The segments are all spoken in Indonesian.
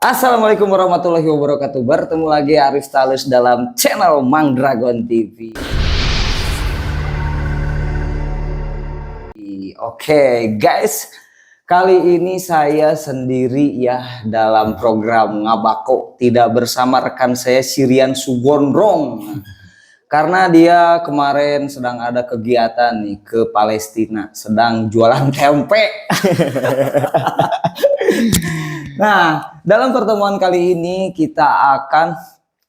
Assalamualaikum warahmatullahi wabarakatuh. Bertemu lagi Arif Talus dalam channel Mang Dragon TV. Oke guys, kali ini saya sendiri ya dalam program Ngabako, tidak bersama rekan saya Sirian Sugondrong. Karena dia kemarin sedang ada kegiatan nih ke Palestina, sedang jualan tempe. Nah, dalam pertemuan kali ini kita akan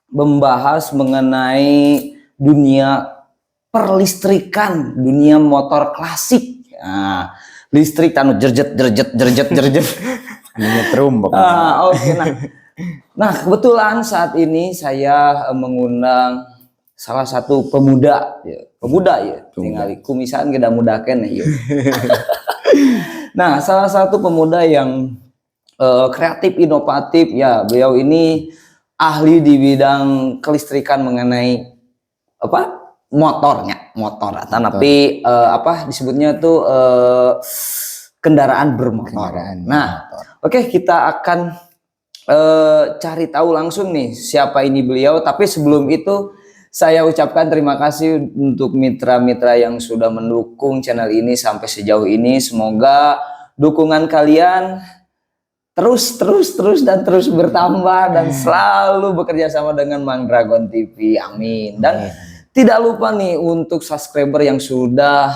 membahas mengenai dunia perlistrikan, dunia motor klasik. Nah, listrik tanu jerjet. Nyetrum pokoknya. Oke. Nah, kebetulan saat ini saya mengundang salah satu pemuda ya, tinggal kumisan kita mudahkan ya. Nah, salah satu pemuda yang kreatif, inovatif ya. Beliau ini ahli di bidang kelistrikan mengenai motor, tapi disebutnya tuh kendaraan bermotor. Nah, oke, kita akan cari tahu langsung nih siapa ini beliau. Tapi sebelum itu saya ucapkan terima kasih untuk mitra-mitra yang sudah mendukung channel ini sampai sejauh ini. Semoga dukungan kalian terus bertambah dan selalu bekerja sama dengan Mang Dragon TV. Amin. Dan tidak lupa nih untuk subscriber yang sudah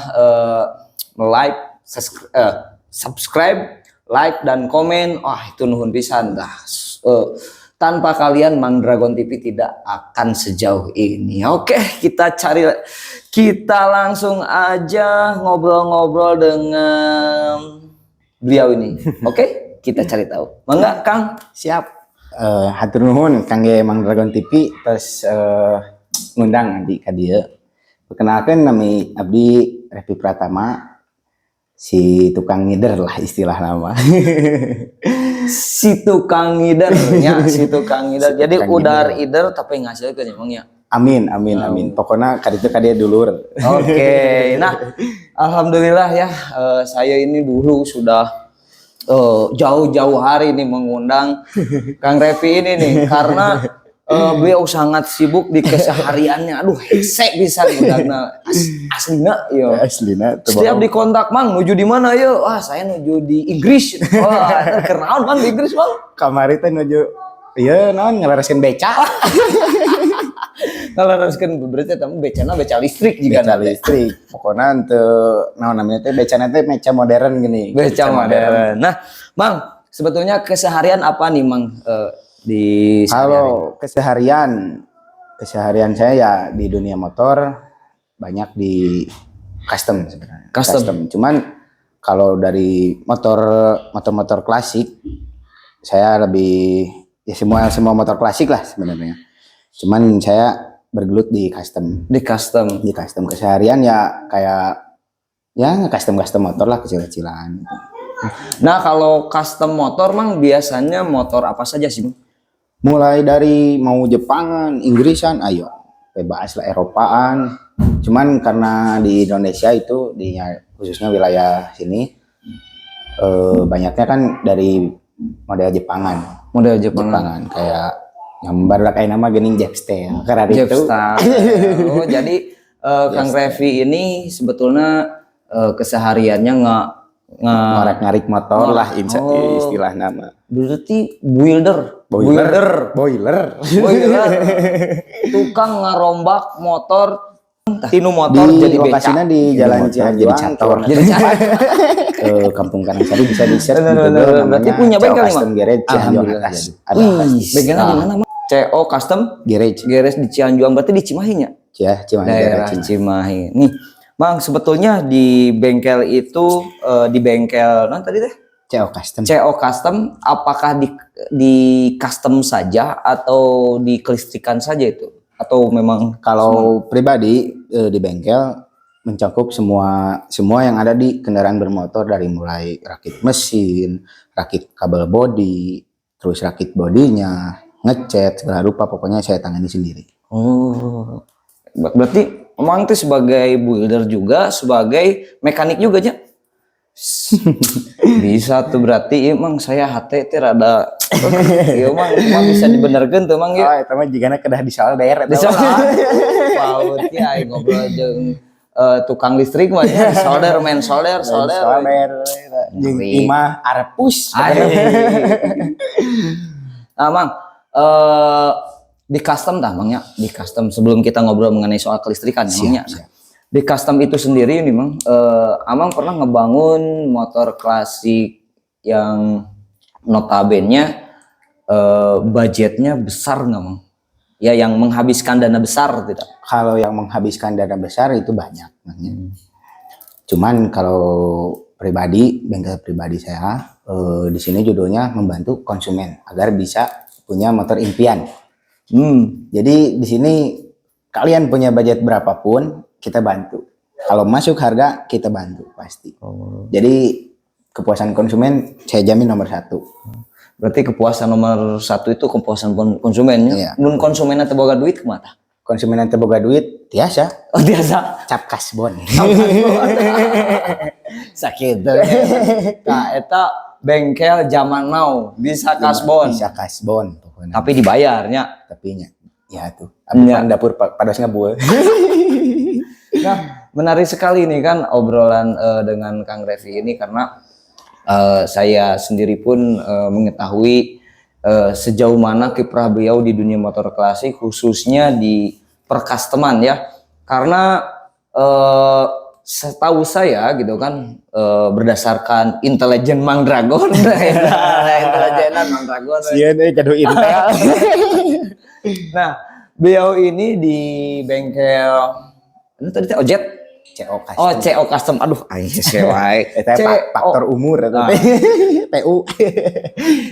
subscribe, like dan komen. Itu nuhun pisan dah. Tanpa kalian Mang Dragon TV tidak akan sejauh ini. Oke, kita langsung aja ngobrol-ngobrol dengan beliau ini. Oke, kita cari tahu. Mangga Kang, siap. Hatur nuhun kangge Mang Dragon TV terus ngundang nanti ka dieu. Perkenalkan nami abdi Repi Pratama, si tukang ngider lah istilah nama. Si tukang ngider ya, si tukang ngider. Jadi udar ider tapi ngasilkeun emangnya. Amin. Pokoknya kaditu ka dia dulur. Oke. Nah, alhamdulillah ya, saya ini dulu sudah jauh-jauh hari nih mengundang Kang Repi ini nih karena beliau sangat sibuk di kesehariannya. Aduh, hese bisa ngundangna. Aslina. Setiap di kontak, Mang, nuju di mana yuk? Saya nuju di Inggris. Kenaon Mang di Inggris, Mang? Kamari teh nuju ieu naon ngelareskeun beca. Ngelareskeun berarti tamu becana beca listrik juga. Beca listrik. Pokona teu naon namanya teh becana teh beca modern gini. Beca modern. Nah, Mang, sebetulnya keseharian apa nih, Mang? Kalau keseharian saya ya di dunia motor banyak di custom sebenarnya. Custom. Cuman kalau dari motor klasik saya lebih ya semua motor klasik lah sebenarnya. Cuman saya bergelut di custom. Di custom keseharian ya kayak ya custom motor lah kecil-kecilan. Nah, kalau custom motor Mang biasanya motor apa saja sih, Bang? Mulai dari mau Jepangan, Inggrisan, ayo bebas lah, Eropaan. Cuman karena di Indonesia itu khususnya wilayah sini banyaknya kan dari model Jepangan. Kayak gambar lah kayak nama gening Jepstyle. Karena itu. Oh, jadi Kang Revi ini sebetulnya kesehariannya ngarik motor lah istilah nama. Berarti boiler. Tukang ngarombak motor tinu motor di jadi lokasinya di Jalan Cianjuang jadi ke Kampung Karangsari bisa di search di Google. Berarti punya bengkel nih, Mang? Garage Cianjuang atas. Bengkelnya di mana, Mang? CO Custom Garage di Cianjuang, berarti di Cimahi nya? Ya, Daerah Cimahi. Nih, Mang, sebetulnya di bengkel itu di bengkel tadi teh CO Custom apakah di custom saja atau di kelistrikan saja itu? Atau memang kalau pribadi di bengkel mencakup semua yang ada di kendaraan bermotor, dari mulai rakit mesin, rakit kabel bodi, terus rakit bodinya, ngecat segala rupa, pokoknya saya tangani sendiri. Oh, berarti Mang itu sebagai builder juga, sebagai mekanik juga aja. Bisa tuh berarti emang saya hati teh rada ieu mah bisa dibenerkeun tuh mang Oh, ya. eta mah jigana kedah disolder eta. Di sana paut ya aing ngobrol jeung tukang listrik mah ya solder main solder. Jeung imah arep push. Nah, Mang, di custom dah, Mang ya. Di custom sebelum kita ngobrol mengenai soal kelistrikan, Mang ya. Siap. Di custom itu sendiri nih, Mang, Amang pernah ngebangun motor klasik yang notabene budgetnya besar nggak, Mang? Ya, yang menghabiskan dana besar tidak? Kalau yang menghabiskan dana besar itu banyak. Cuman kalau pribadi, bengkel pribadi saya di sini judulnya membantu konsumen agar bisa punya motor impian. Jadi di sini kalian punya budget berapapun kita bantu. Kalau masuk harga kita bantu pasti. Jadi kepuasan konsumen saya jamin nomor 1. Berarti kepuasan nomor 1 itu kepuasan konsumennya. Iya. Mun konsumennya teu boga duit kemana? Konsumen yang boga duit biasa. Oh biasa. Cap kasbon. Sakit. Nah, eta bengkel zaman now bisa kasbon. Bisa kasbon pokoknya. Tapi dibayarnya. Tapi ya tuh. Abis dapur pada ngabual. Nah, menarik sekali nih kan obrolan dengan Kang Revi ini karena saya sendiri pun mengetahui sejauh mana kiprah beliau di dunia motor klasik khususnya di percustoman ya. Karena setahu saya gitu kan berdasarkan intelijen Mang Dragon, intelijenan Mang Dragon. Iya deh kado intel. Nah, beliau ini di bengkel ini tadi Ojet CO custom. Oh, CO custom. Aduh, aing sewai. Eta faktor umur eta teh. PU.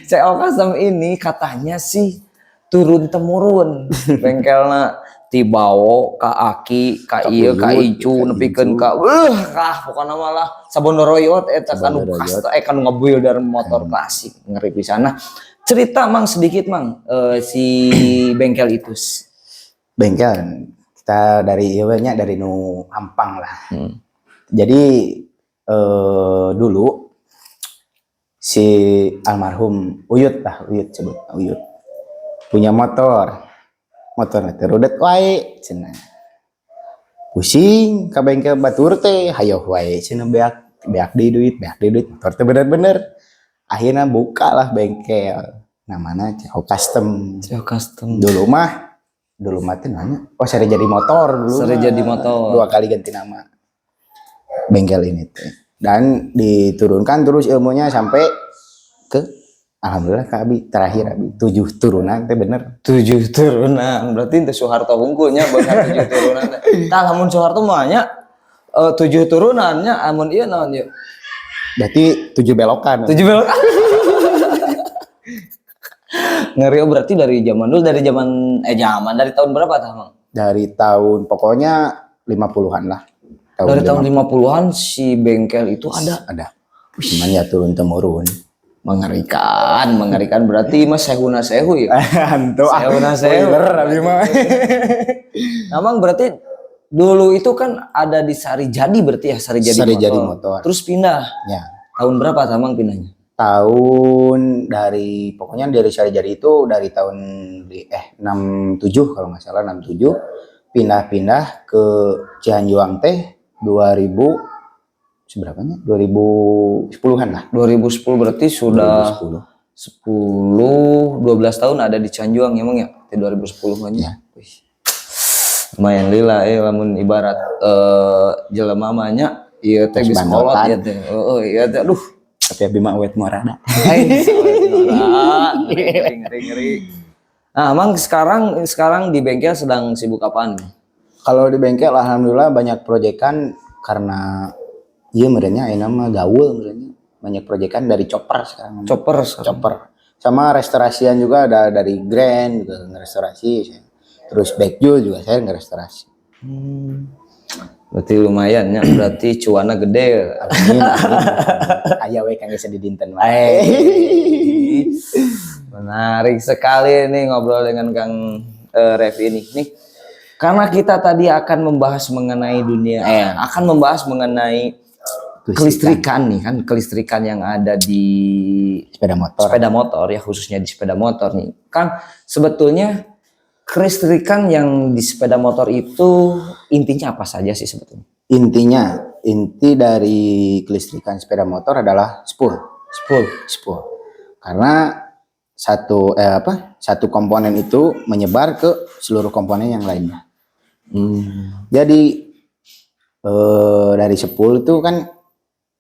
CO custom ini katanya sih turun temurun. Bengkelna tibawo ka Aki, ka ieu, ka Icu nepikeun ka pokona malah sabondoroyot eta kanu custom kanu ngebuilder motor klasik ngeri pisan. Nah, cerita Mang sedikit Mang si bengkel itu. Bengkel kita dari ieunya dari nu Ampang lah. Jadi dulu si almarhum Uyut sebut Uyut punya motor teh rudet wae cenah. Pusing ka bengkel batur teh hayo wae cenah beak deui duit motor teh bener-bener. Akhirnya buka lah bengkel namanya CO Custom. Dulu mah teh nanya, seri jadi motor dulu. Seri jadi motor. 2 kali ganti nama bengkel ini teh. Dan diturunkan terus ilmunya sampai ke alhamdulillah ke Abi terakhir Abi 7 turunan teh bener. 7 turunan. Berarti teh Soeharto hungkulnya bener 7 turunan teh. Tah lamun Soeharto mah nya 7 turunannya amun ieu naon ieu? Berarti 7 belokan. 7 belokan. Ngeri berarti dari zaman dulu dari tahun berapa tah, Mang? Dari tahun pokoknya 50-an lah. Dari tahun 50-an si bengkel itu ada. Cuman ya turun temurun. Mengerikan berarti mas sehuna sehu ya. Antu sehuna sehu. Abi mah. Namang berarti dulu itu kan ada di Sarijadi berarti ya Sarijadi motor. Terus pindah. Ya. Tahun berapa Tamang pindahnya? Tahun dari pokoknya dari Sarijadi itu dari tahun 67 kalau nggak salah 67 pindah ke Cianjuang teh 2000 seberapanya 2010-an lah 2010 berarti sudah 10 12 tahun ada di Cianjuang emang ya 2010 aja. Lumayan lila lamun ibarat jelema mah nya ieu teh geus kolot ya teh. Iya teh aduh tapi abi mah awet morada. Ngeri. Nah, Mang sekarang di bengkel sedang sibuk apaan? Kalau di bengkel alhamdulillah banyak proyekan karena iya merenya mah gaul merenya. Banyak proyekan dari chopper sekarang. Chopper. Sama restorasian juga ada dari Grand juga ngerestorasi. Terus Backju juga saya ngerestorasi. Berarti lumayan ya, berarti cuana gede. Aya we kang geus didinten wae. Menarik sekali nih ngobrol dengan Kang Revi ini. Nih, karena kita tadi akan membahas mengenai kelistrikan nih kan, kelistrikan yang ada di sepeda motor ya, khususnya di sepeda motor nih. Kang, sebetulnya kelistrikan yang di sepeda motor itu intinya apa saja sih sebetulnya? Inti dari kelistrikan sepeda motor adalah spool. Karena satu komponen itu menyebar ke seluruh komponen yang lainnya. Jadi dari spool itu kan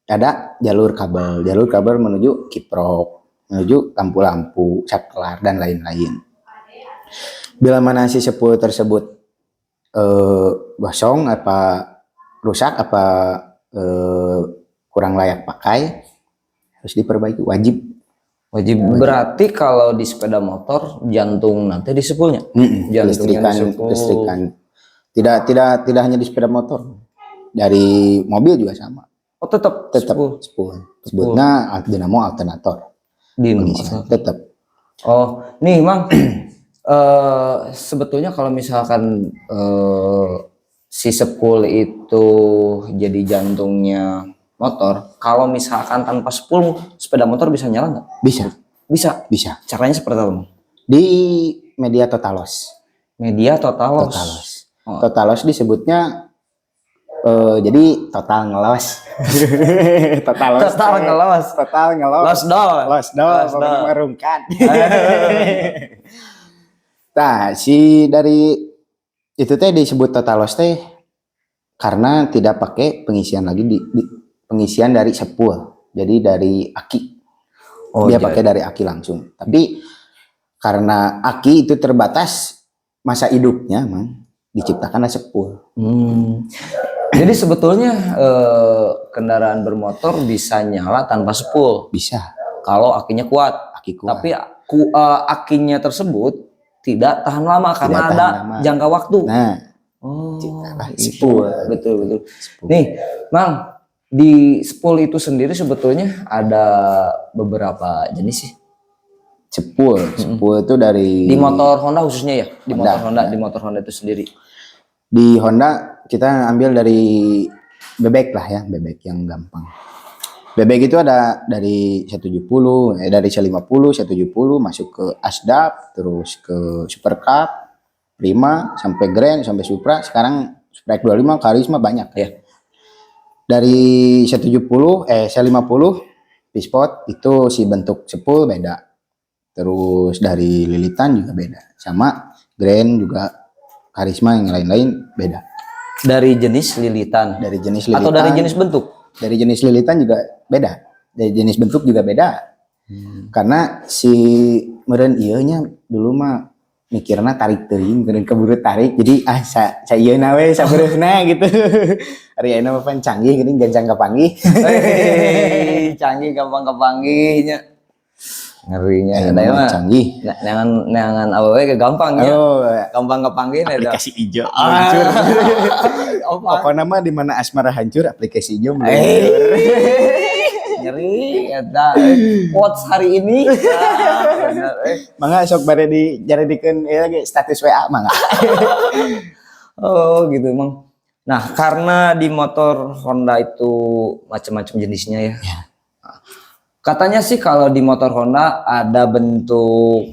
ada jalur kabel menuju kiprok, menuju lampu-lampu, saklar dan lain-lain. Bila mana si spool tersebut gosong apa rusak apa kurang layak pakai, harus diperbaiki, wajib. Berarti kalau di sepeda motor jantung nanti di spoolnya. Kelistrikan tidak hanya di sepeda motor, dari mobil juga sama. Oh, tetap spool. Sebutnya dinamo alternator. Tetap. Oh, nih Mang. Sebetulnya kalau misalkan si spool itu jadi jantungnya motor, kalau misalkan tanpa spool sepeda motor bisa nyala nggak? Bisa. Caranya seperti apa? Di media totalos. Totalos disebutnya jadi total ngelos. Total ngelos. Los dol. Merungkat. Nah, dari itu teh disebut totalos teh karena tidak pakai pengisian lagi di pengisian dari spool. Jadi dari aki. Dia pakai dari aki langsung. Tapi karena aki itu terbatas masa hidupnya, diciptakan spool. Jadi sebetulnya kendaraan bermotor bisa nyala tanpa spool. Bisa. Kalau akinya kuat. Tapi akinya tersebut tidak tahan lama karena ada jangka waktu. Nah, spool. Betul. Spool. Nih, Mang, di spool itu sendiri sebetulnya ada beberapa jenis sih. Spool itu dari di motor Honda khususnya ya, di motor Honda itu sendiri. Di Honda kita ambil dari bebek lah ya, bebek yang gampang. Bebek itu ada dari 170, dari C50, 170 masuk ke Asdap, terus ke Super Cup, Prima, sampai Grand, sampai Supra. Sekarang Sprite 25, Karisma banyak ya. Dari C50 P-Spot itu si bentuk spool beda. Terus dari lilitan juga beda. Sama Grand juga Karisma yang lain-lain beda. Dari jenis lilitan. Atau dari jenis bentuk? Dari jenis lilitan juga beda. Dari jenis bentuk juga beda. Karena si meureun ieu nya dulu mah mikirna tarik teuing, meureun keburu tarik. Jadi saya ieu na we sabereusna gitu. Ari ayeuna mah pan canggih geuning gancang kapanggih. Canggih gampang kepanggihnya. Ngerinya ada mah canggih. Neangan awewe ge gampang ya. Gampang kepanggih aplikasi ijo hancur. Pokoknya mah di mana asmara hancur aplikasi ijo meluncur. Nyeri eta quotes hari ini. Mangga sok bare dijaredikeun ieu ge status WA mangga. Oh gitu emang. Nah, karena di motor Honda itu macam-macam jenisnya ya. Katanya sih kalau di motor Honda ada bentuk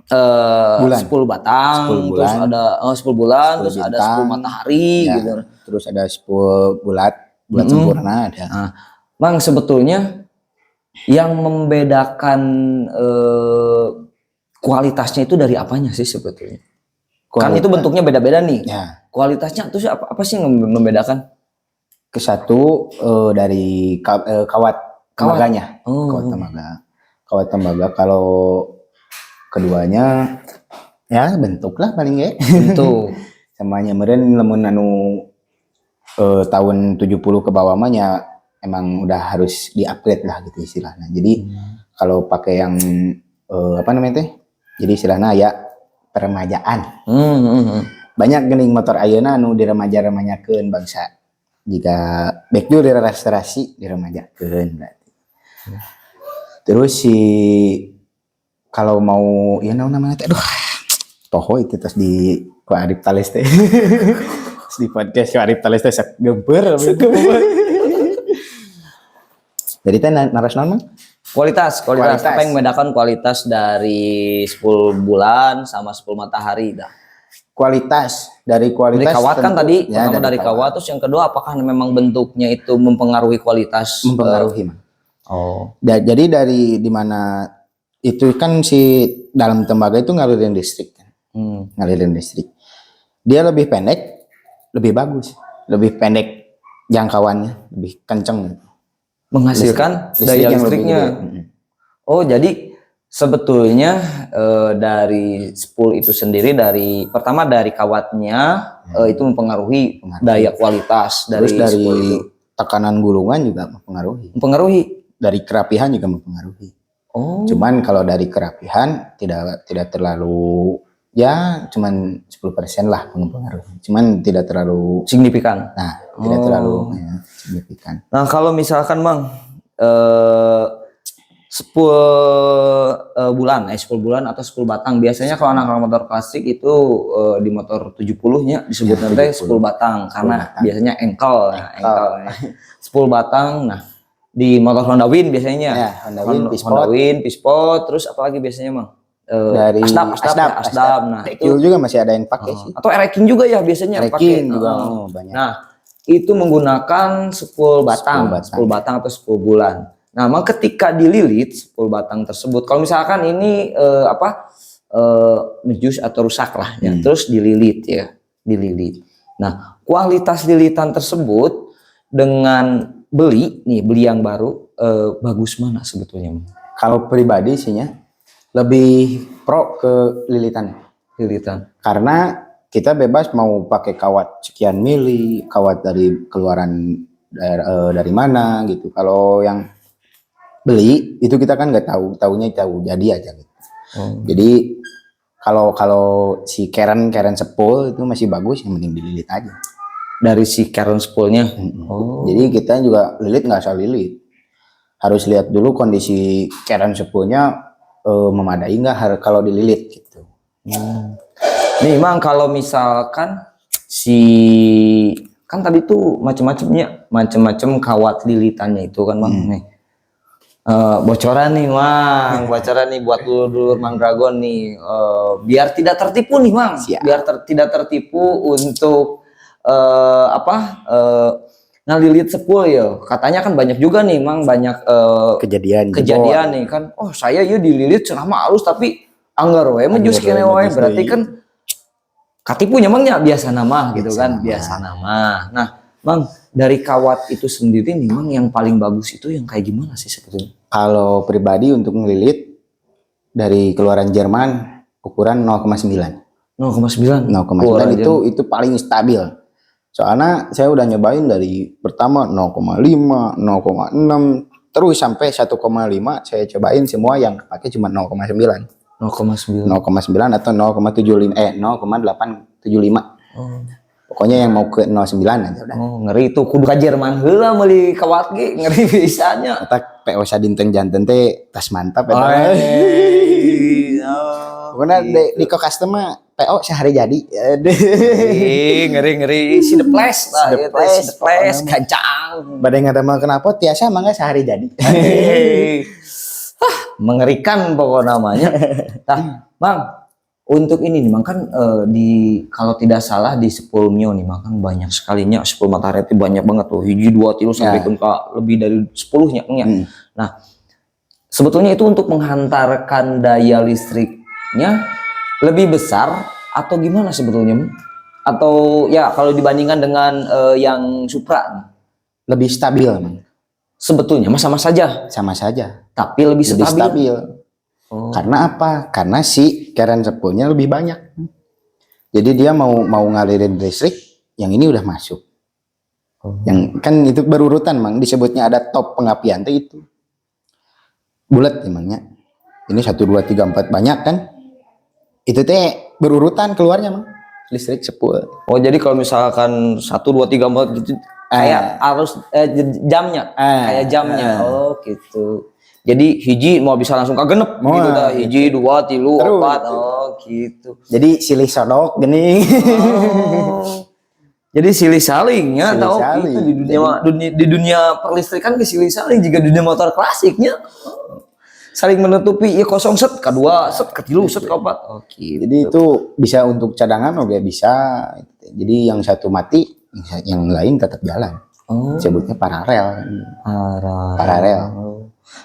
10 batang, terus ada 10 bulan, terus ada 10 matahari ya, gitu. Terus ada 10 bulat sempurna ada. Nah, Mang, sebetulnya yang membedakan kualitasnya itu dari apanya sih sebetulnya? Kan itu bentuknya beda-beda nih. Ya. Kualitasnya itu apa sih yang membedakan? Kesatu dari kawat temaganya. Kawat tembaga. Kalau keduanya ya bentuk lah paling ya. Bentuk. Samanya meureun lamun anu tahun 70 ke bawah mah ya emang udah harus di-upgrade lah gitu istilahnya. Jadi kalau pakai yang apa namanya teh? Jadi istilahnya ya peremajaan. Banyak geuning motor ayeuna anu diremaja-remajakeun bangsa. Jika backjur direstorasi diremajakeun berarti. Terus si kalau mau ya namanya teh aduh poho itu terus di ku Arif Tales teh di podcast ku Arif Tales teh gemper Jadi teh naras naon, Mang? Kualitas. Kualitas. Apa yang membedakan kualitas dari 10 bulan sama 10 matahari dah? Kualitas dari Dari kawat kan tentu, tadi, ya, pertama dari kawat, terus yang kedua apakah memang bentuknya itu mempengaruhi kualitas? mempengaruhi, Mang. Oh. Jadi dari dimana itu kan si dalam tembaga itu ngalirin listrik kan. Ngalirin listrik. Dia lebih pendek, lebih bagus, lebih pendek jangkauannya, lebih kenceng. Menghasilkan Listrik daya yang lebih listriknya. gede. Oh, jadi sebetulnya dari spool itu sendiri pertama dari kawatnya itu mempengaruhi daya kualitas Terus dari spool itu. tekanan gulungan juga mempengaruhi. Mempengaruhi. Dari kerapihan juga mempengaruhi. Oh. Cuman kalau dari kerapihan tidak terlalu, ya cuman 10% lah mempengaruhi. Cuman tidak terlalu Signifikan. Nah, tidak terlalu ya, signifikan. Nah, kalau misalkan Bang 10 bulan 10 bulan atau 10 batang biasanya kalau anak motor klasik itu di motor 70-nya disebut nanti 10 batang karena biasanya engkel. 10 batang. Nah, di motor Honda Win biasanya. Ya, Honda Win, Pispot, terus apalagi biasanya Bang? Dari Asdap. Nah, itu juga masih ada yang pakai sih. Atau Ereking juga ya biasanya Ereking pakai. juga banyak. Nah, itu menggunakan 10 batang, 10 batang atau 10 bulan. Nah, memang ketika dililit 10 batang tersebut, kalau misalkan ini menjus atau rusak lah ya, terus dililit. Nah, kualitas lilitan tersebut dengan beli yang baru bagus mana sebetulnya? Kalau pribadi sih ya, lebih pro ke lilitan. Karena kita bebas mau pakai kawat sekian mili, kawat dari keluaran dari mana gitu. Kalau yang beli itu kita kan nggak tahunya jadi aja gitu. Jadi kalau si Karen spool itu masih bagus, yang penting dililit aja. Dari si Karen spoolnya. Jadi kita juga lilit nggak asal lilit, harus lihat dulu kondisi Karen spoolnya memadai nggak kalau dililit gitu. Nih Mang, kalau misalkan kan tadi tuh macam-macam kawat lilitannya itu kan Bang. Nih. Bocoran nih Mang, bocoran nih buat dulur Mang Dragon nih, biar tidak tertipu nih Mang, tidak tertipu untuk ngelilit spool ya. Katanya kan banyak juga nih Mang, banyak kejadian nih kan. Oh saya ya dililit selama halus tapi anggar we menjus kene we, berarti kan katipunya Mangnya biasa nama gitu kan, biasa nama. Nah Mang, dari kawat itu sendiri nih Mang, yang paling bagus itu yang kayak gimana sih sebetulnya? Kalau pribadi untuk ngelilit dari keluaran Jerman ukuran 0,9. 0,9 itu paling stabil. Soalnya saya udah nyobain dari pertama 0,5, 0,6 terus sampai 1,5 saya cobain semua yang pakai cuma 0,9. 0,9 atau 0,875. Pokoknya yang mau ke 09 aja udah. Ngeri tuh kudu ka Jerman heula meuli kawat ge, ngeri bisanya. Eta PO sadinten janten teh tas mantap eta. Pokoknya di custom mah PO sehari jadi. Ngeri si the place lah, the place gancang. Badai ngadamel kenapa tiasa mangga sehari jadi. Mengerikan pokok namanya. Nah, Bang, untuk ini nih Bang kan kalau tidak salah di 10 mio nih Bang kan banyak sekalinya 10 matahari itu banyak banget tuh, hiji 2 tilu sampai ke lebih dari 10-nya. Nah, sebetulnya itu untuk menghantarkan daya listriknya lebih besar atau gimana sebetulnya? Atau ya kalau dibandingkan dengan yang Supra lebih stabil Bang. Sebetulnya sama saja, tapi lebih stabil. Karena apa? Karena si Karen spoolnya lebih banyak. Jadi dia mau ngalirin listrik, yang ini udah masuk. Yang kan itu berurutan Mang, disebutnya ada top pengapian tuh itu. Bulat emangnya. Ini 1 2 3 4 banyak kan? Itu teh berurutan keluarnya Mang. Listrik spool. Oh, jadi kalau misalkan 1 2 3 4 gitu kayak harus jamnya, kayak jamnya. Oh, gitu. Jadi hiji mau bisa langsung kagenep gitu dah, hiji 2 3 4. Oh, gitu. Jadi silih sodok gini. Jadi silih saling ya, Silih tahu saling. itu di dunia perlistrikan ke silih saling juga dunia motor klasiknya saling menutupi ya kosong set kedua set ketilu set keempat. Oke. Jadi itu bisa untuk cadangan oke bisa. Jadi yang satu mati, yang lain tetap jalan. Sebutnya paralel. Paralel.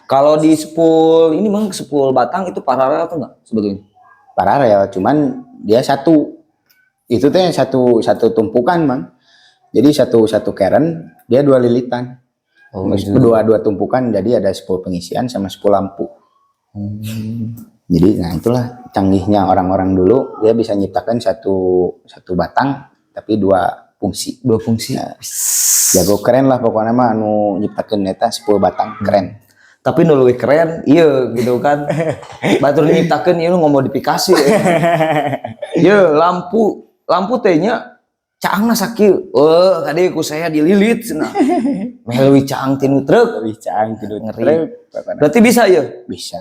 Kalau di spool ini memang spool batang itu paralel atau enggak sebetulnya? Paralel, cuman dia satu. Itu teh satu tumpukan, Mang. Jadi satu keren dia 2 lilitan. Dua tumpukan, jadi ada spool pengisian sama spool lampu. Jadi nah itulah canggihnya orang-orang dulu, dia bisa nyiptakan satu batang tapi 2 fungsi. Nah, jago keren lah pokoknya mah anu nyiptakeun eta 10 batang keren. Tapi nu leuwih keren iya gitu kan. Batur nyiptakeun ieu ngomong dipikasi. Ieu lampu teh nya caangna sakieu. Kade ku saya dililit cenah. Meh leuwih caang tinu truk. Lebih caang tidur Ngeri. Berarti bisa ya? Bisa.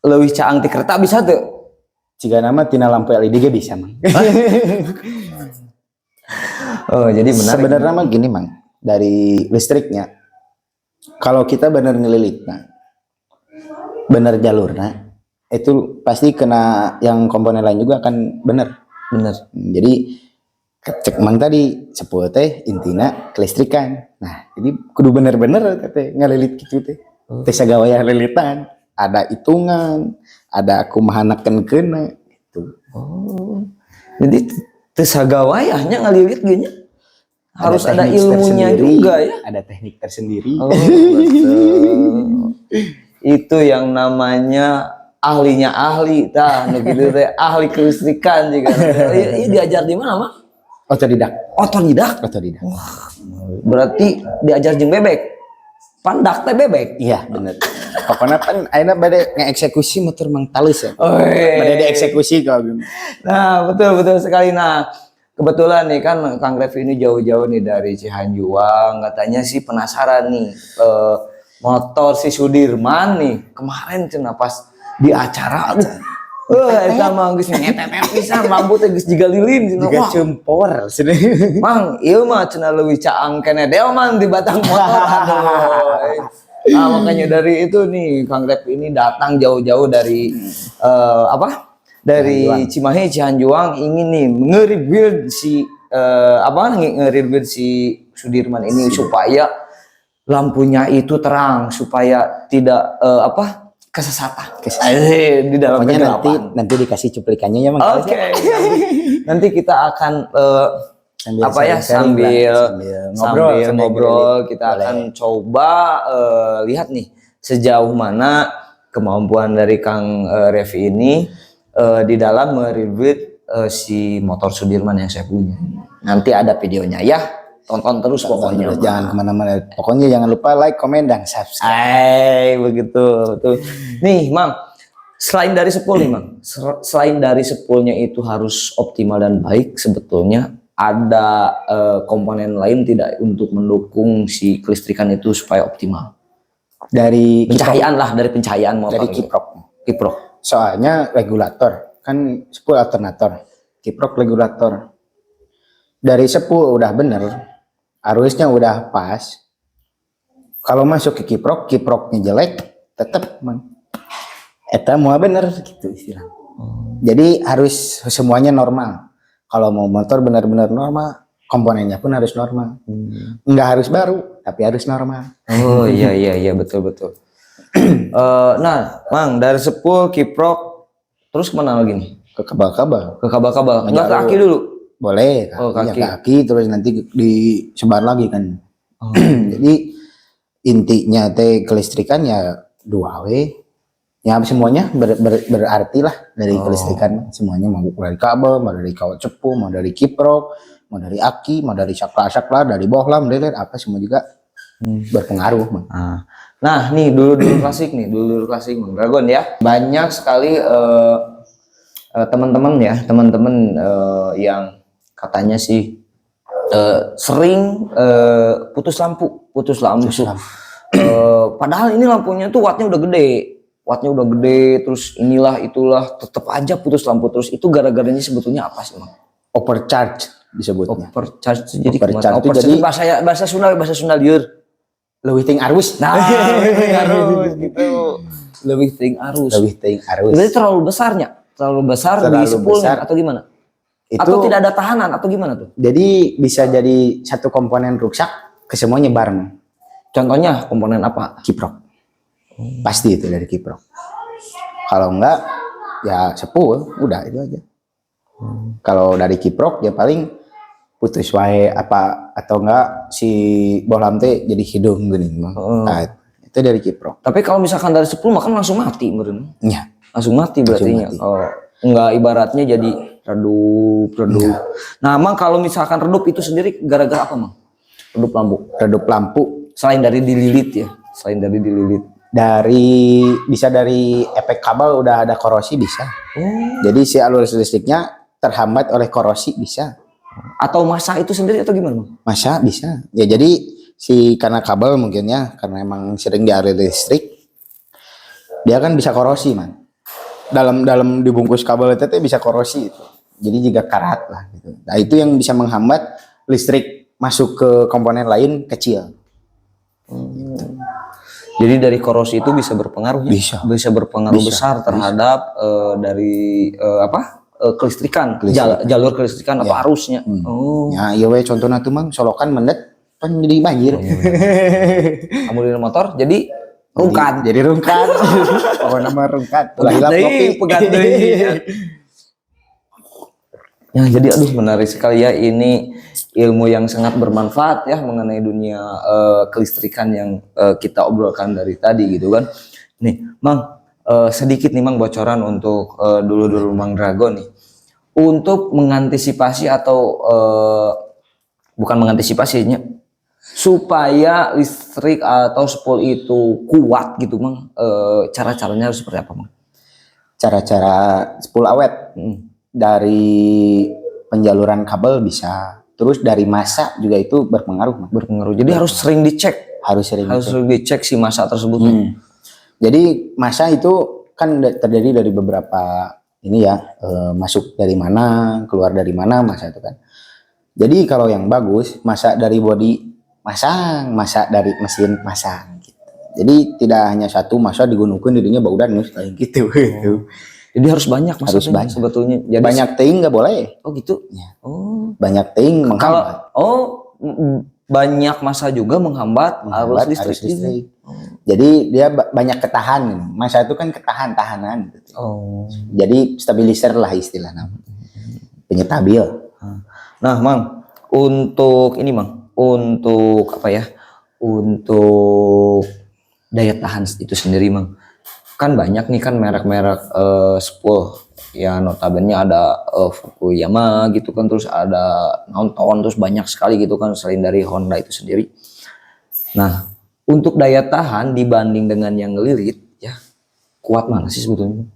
Leuwih caang ti kereta bisa tuh. Jika nama tina lampu LED ge bisa, Mang. Oh, jadi benar. Sebenarnya mah gini, Mang. Dari listriknya kalau kita benar ngelilit, benar jalurnya, itu pasti kena yang komponen lain juga akan benar. Jadi cek mang tadi sepuluh teh intina kelistrikan. Nah, jadi kudu bener-bener teh ngelilit gitu teh. Teh sagawaya lilitan, ada hitungan, ada kumaha nakeun gitu. Jadi teh sagawayahnya ngelilit geunya. Harus ada ilmunya juga ya. Ada teknik tersendiri. Betul. Itu yang namanya ahlinya ahli tah gitu teh ahli kelistrikan juga. Ini diajar di mana, Mak? Otodidak. Berarti diajar jeung bebek. Pandak teh bebek. Iya, bener. Pokoknya kan ayeuna bade ngeeksekusi motor Mang Talus ya. Bade dieksekusi kalau. Nah, betul sekali. Nah, kebetulan nih kan Kang Revi ini jauh-jauh nih dari Cihanjuang, katanya sih penasaran nih motor si Sudirman nih kemarin cenah pas di acara eta mah geus ngetetet pisan lampu teh geus jiga lilin juga cempor sini. Mang ieu mah cenah leuwih caang keneh delman di batang motor. Nah, makanya dari itu nih Kang Revi ini datang jauh-jauh dari dari Cimahi Cihanjuang ingin nih nge-rebuild si nge-rebuild si Sudirman ini supaya lampunya itu terang, supaya tidak kesesatan. Di dalam nanti dikasih cuplikannya ya, Mang. Oke. Nanti kita akan sambil ngobrol kita akan coba lihat nih sejauh mana kemampuan dari Kang Revi ini di dalam mereview si motor Sudirman yang saya punya. Nanti ada videonya ya, tonton terus pokoknya. Jangan kemana-mana. Pokoknya jangan lupa like, komen, dan subscribe. Begitu. Nih, Mang. Selain dari spool nih, Mang. Selain dari spoolnya itu harus optimal dan baik, sebetulnya ada komponen lain tidak untuk mendukung si kelistrikan itu supaya optimal. Dari pencahayaan motor. Dari kiprok. Soalnya regulator kan spool alternator, kiprok regulator. Dari spool udah bener, arusnya udah pas. Kalau masuk ke kiproknya jelek, tetap eta mau bener gitu istilah. Jadi harus semuanya normal. Kalau mau motor benar-benar normal, komponennya pun harus normal. Nggak harus baru, tapi harus normal. Oh iya betul. Nah, Mang, dari spool, kiprok, terus kemana lagi nih? Ke kabel-kabel. Enggak ke kaki dulu? Boleh, kaki terus nanti disebar lagi kan. Jadi intinya teh kelistrikan ya 2W. Ya semuanya berarti lah dari kelistrikan. Semuanya mau dari kabel, mau dari kawat cepu, mau dari kiprok, mau dari aki, mau dari saklar, dari bohlam, apa semua juga berpengaruh, Mang. Nah, nih dulu klasik Mang Dragon ya. Banyak sekali teman-teman yang katanya sih sering putus lampu. Padahal ini lampunya tuh wattnya udah gede, terus inilah itulah tetap aja putus lampu terus. Itu gara-garanya sebetulnya apa sih, Mang? Overcharge disebutnya. Overcharge jadi Overcharge kumaha? itu Overcharge jadi bahasa Sunda lieur. leuwih teuing arus. Nah, leuwih arus gitu. Leuwih teuing arus. Leuwih teuing arus. Berarti terlalu besarnya, terlalu besar di Terlalu sepulnya besar. atau gimana? Itu Atau tidak ada tahanan atau gimana tuh? jadi bisa jadi satu komponen rusak ke semua nyebar, Mang. Contohnya komponen apa? Kiprok. Pasti itu dari kiprok. Kalau enggak ya sepul, udah itu aja. Kalau dari kiprok ya paling putus wae apa atau enggak si bohlam teh jadi hidung gini, Mang. Nah, itu dari kiprok. Tapi kalau misalkan dari 10 makan langsung mati meureun. Iya. Langsung mati berarti nya. Oh, enggak ibaratnya jadi redup. Nah, Mang kalau misalkan redup itu sendiri gara-gara apa, Mang? Redup lampu. Redup lampu Selain dari dililit ya. Selain dari dililit. bisa dari efek kabel udah ada korosi bisa. Jadi si alur listriknya terhambat oleh korosi bisa. Atau masa itu sendiri atau gimana, Mang? Masa bisa. Ya jadi karena kabel mungkin ya karena emang sering di aliran listrik dia kan bisa korosi, Man. Dalam dibungkus kabel itu bisa korosi itu. Jadi juga karat lah gitu. Nah, itu yang bisa menghambat listrik masuk ke komponen lain kecil. Jadi dari korosi itu bisa berpengaruh ya? Bisa berpengaruh besar terhadap dari kelistrikan, jalur kelistrikan atau arusnya. Ya, iya we contohnya tuh, Mang, solokan mendet kan jadi banjir. Kamu di motor jadi rungkat. Jadi rungkat. Pokoknya nama rungkat. Ulah hilap kopi. Pegat deui. Ya, jadi aduh menarik sekali ya, ini ilmu yang sangat bermanfaat ya mengenai dunia kelistrikan yang kita obrolkan dari tadi gitu kan. Nih, Mang, sedikit nih Mang bocoran untuk dulu Mang Drago nih. Untuk mengantisipasi atau bukan mengantisipasinya, supaya listrik atau spol itu kuat gitu, Mang. Cara-caranya harus seperti apa, Mang? Cara-cara spol awet. Dari penjaluran kabel bisa, terus dari massa juga itu berpengaruh. Jadi harus sering dicek. Harus sering dicek si massa tersebut. Jadi massa itu kan terdiri dari beberapa ini ya, masuk dari mana, keluar dari mana massa itu kan. Jadi kalau yang bagus massa dari bodi masang, massa dari mesin masang. Gitu. Jadi tidak hanya satu massa digunakan dirinya baudan kayak gitu. Jadi harus banyak maksudnya sebetulnya. Jadi banyak teing nggak boleh. Oh gitu. Ya. Banyak teing menghambat. Banyak massa juga menghambat arus listrik. Jadi dia banyak ketahan. Massa itu kan tahanan. Gitu. Jadi stabilizer lah istilahnya. Penyetabil. Nah, Mang, untuk ini, Mang, untuk apa ya? Untuk daya tahan itu sendiri, Mang. Kan banyak nih kan merek-merek spool ya, notabene ada Fukuyama gitu kan, terus ada nonton, terus banyak sekali gitu kan selain dari Honda itu sendiri. Nah, untuk daya tahan dibanding dengan yang ngelilit ya, kuat mana sih sebetulnya?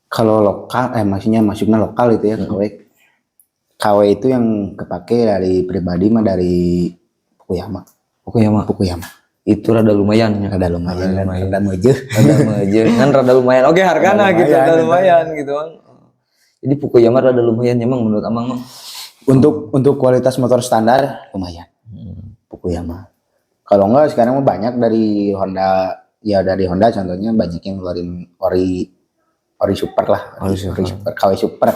Kalau lokal maksudnya lokal itu ya, KW itu yang kepake dari pribadi mah dari Fukuyama. Itu rada lumayan kan, rada meujeun kan rada lumayan. Oke, hargana gitu rada lumayan gitu kan. Jadi Fukuyama rada lumayan emang menurut Amang. Untuk kualitas motor standar lumayan. Fukuyama. Kalau enggak sekarang mah banyak dari Honda, ya dari Honda contohnya banyak yang ngeluarin ori super lah, ori super, KW super.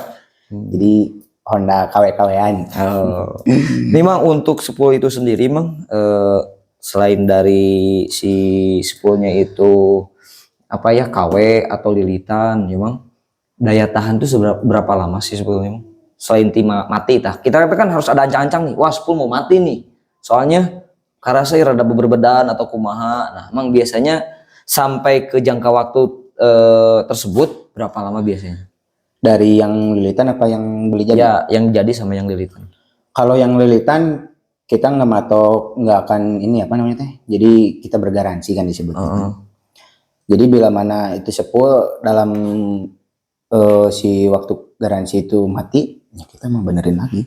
Jadi Honda KW-KW-an. Ini Mang untuk spool itu sendiri, Mang, selain dari si spoolnya itu apa ya, KW atau lilitan ya, Mang, daya tahan itu berapa lama sih spoolnya, Mang? Selain mati tah. Kita kan harus ada ancang-ancang nih. Wah, spool mau mati nih. Soalnya karena saya rada beberbedan atau kumaha. Nah, Mang biasanya sampai ke jangka waktu tersebut berapa lama biasanya? Dari yang lilitan apa yang beli jadi? Ya, yang jadi sama yang lilitan. Kalau yang lilitan kita nggak akan ini apa namanya teh. Jadi kita bergaransi kan disebutnya. Jadi bila mana itu sepul dalam si waktu garansi itu mati, ya kita mau benerin lagi.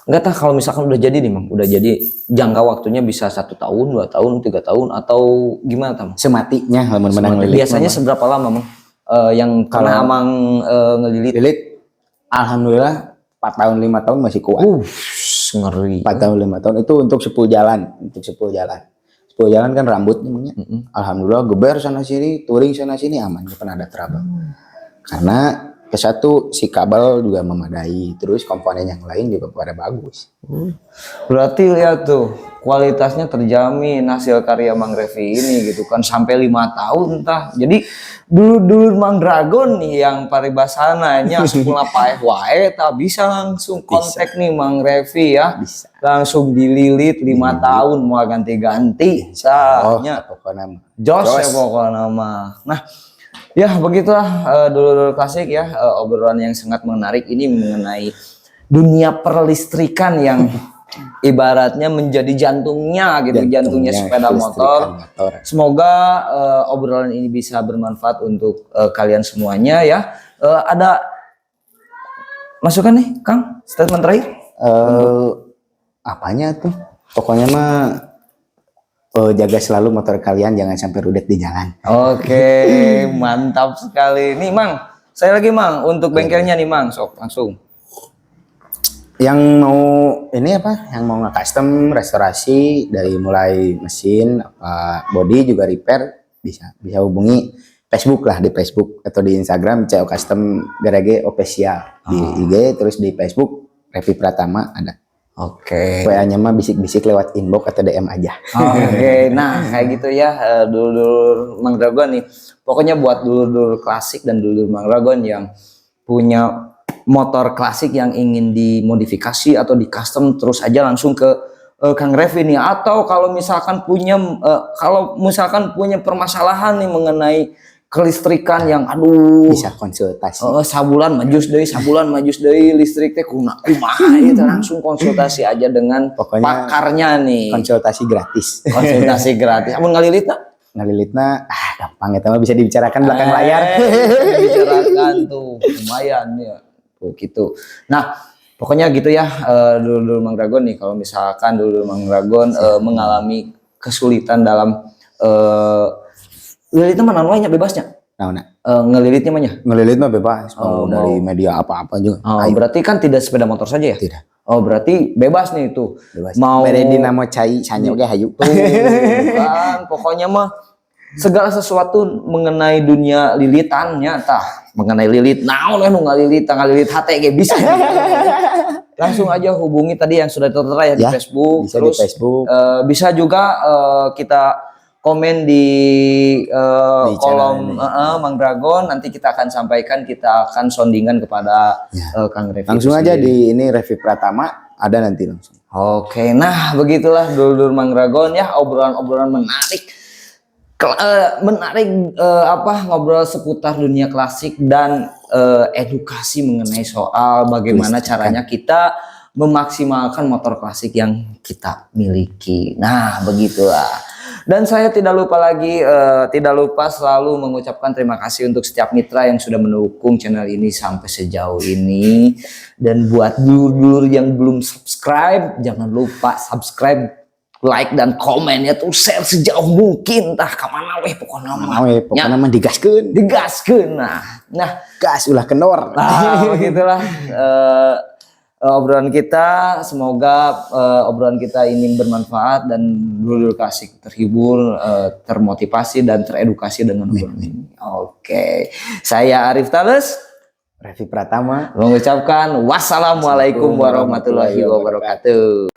Enggak tahu kalau misalkan udah jadi nih, Mang, udah jadi jangka waktunya bisa 1 tahun, 2 tahun, 3 tahun atau gimana, Tam? Sematinya kalau menang lilit. Biasanya seberapa lama, Mang? Yang pernah Amang ngelilit? Alhamdulillah 4 tahun 5 tahun masih kuat. Ngeri. 4 tahun 5 tahun itu untuk 10 jalan, 10 jalan kan rambut namanya. Alhamdulillah geber sana sini, touring sana sini aman, gak pernah ada trouble. Karena ke satu si kabel juga memadai, terus komponen yang lain juga pada bagus. Berarti lihat tuh kualitasnya terjamin hasil karya Mang Revi ini gitu kan sampai 5 tahun entah. Jadi dulu Mang Dragon nih yang paribasananya sekolah paeh wae tak bisa langsung kontak nih Mang Revi ya. Bisa. Langsung dililit 5 tahun mau ganti-ganti. Sahnya Pokoknya Jos ya pokoknya nama. Nah, ya begitulah dulu klasik ya obrolan yang sangat menarik ini mengenai dunia perlistrikan yang ibaratnya menjadi jantungnya gitu, jantungnya sepeda motor. Semoga obrolan ini bisa bermanfaat untuk kalian semuanya ya. Ada masukan nih, Kang? Statement terakhir? Apanya tuh? Pokoknya mah jaga selalu motor kalian jangan sampai rudet di jalan. Oke, mantap sekali. Nih, Mang. Saya lagi, Mang, untuk bengkelnya nih, Mang. Sok langsung. Yang mau ini apa? Yang mau nge-custom restorasi dari mulai mesin apa body juga repair bisa hubungi Facebook lah, di Facebook atau di Instagram CO Custom Garage Official di IG, terus di Facebook Revi Pratama ada. Oke. WA-nya mah bisik-bisik lewat inbox atau DM aja. Oke, nah kayak gitu ya dulur Mang Dragon nih. Pokoknya buat dulur klasik dan dulur Mang Dragon yang punya motor klasik yang ingin dimodifikasi atau di custom, terus aja langsung ke Kang Revi nih. Atau kalau misalkan punya permasalahan nih mengenai kelistrikan yang aduh Bisa konsultasi. sabulan majus deui listrik teh kumaha gitu, langsung konsultasi aja dengan Pokoknya pakarnya nih. Konsultasi gratis. Konsultasi gratis. Amun ngalilitna Ngalilitna gampang itu mah bisa dibicarakan belakang layar. Bicarakan tuh lumayan ya. Tuh gitu. Nah, pokoknya gitu ya dulur Mang Dragon nih, kalau misalkan dulur Mang Dragon mengalami kesulitan dalam ngelilitnya mana namanya bebasnya? Nah, Ngelilitnya mana? ngelilit mah bebas mau Oh, dari media apa-apa juga. Berarti kan tidak sepeda motor saja ya? Tidak. Oh, berarti bebas nih itu. Bebas. Mau Mere dina mau cai sanyo ge hayu. tuh, kan pokoknya mah segala sesuatu mengenai dunia lilitannya tah, mengenai lilit naon anu ngalilit hate ge bisa. Langsung aja hubungi tadi yang sudah tertera ya, di Facebook, bisa terus di Facebook. bisa juga kita komen di kolom Mang Dragon, nanti kita akan sampaikan, kita akan soundingan kepada Kang Revi. Langsung aja di ini Revi Pratama ada nanti langsung. Oke, nah begitulah dulur Mang Dragon ya, obrolan-obrolan menarik. Ngobrol seputar dunia klasik dan edukasi mengenai soal bagaimana caranya kita memaksimalkan motor klasik yang kita miliki. Nah, begitulah. Dan saya tidak lupa selalu mengucapkan terima kasih untuk setiap mitra yang sudah mendukung channel ini sampai sejauh ini. Dan buat dulur yang belum subscribe, jangan lupa subscribe, like dan komen ya, tuh share sejauh mungkin tah kamana weh pokoknya mah digaskeun. Nah Gas ulah kendor. begitulah obrolan kita. Semoga obrolan kita ini bermanfaat dan dulur klasik terhibur, termotivasi dan teredukasi dengan obrolan ini. Oke, saya Arif Tales, Revi Pratama mengucapkan wassalamualaikum warahmatullahi wabarakatuh.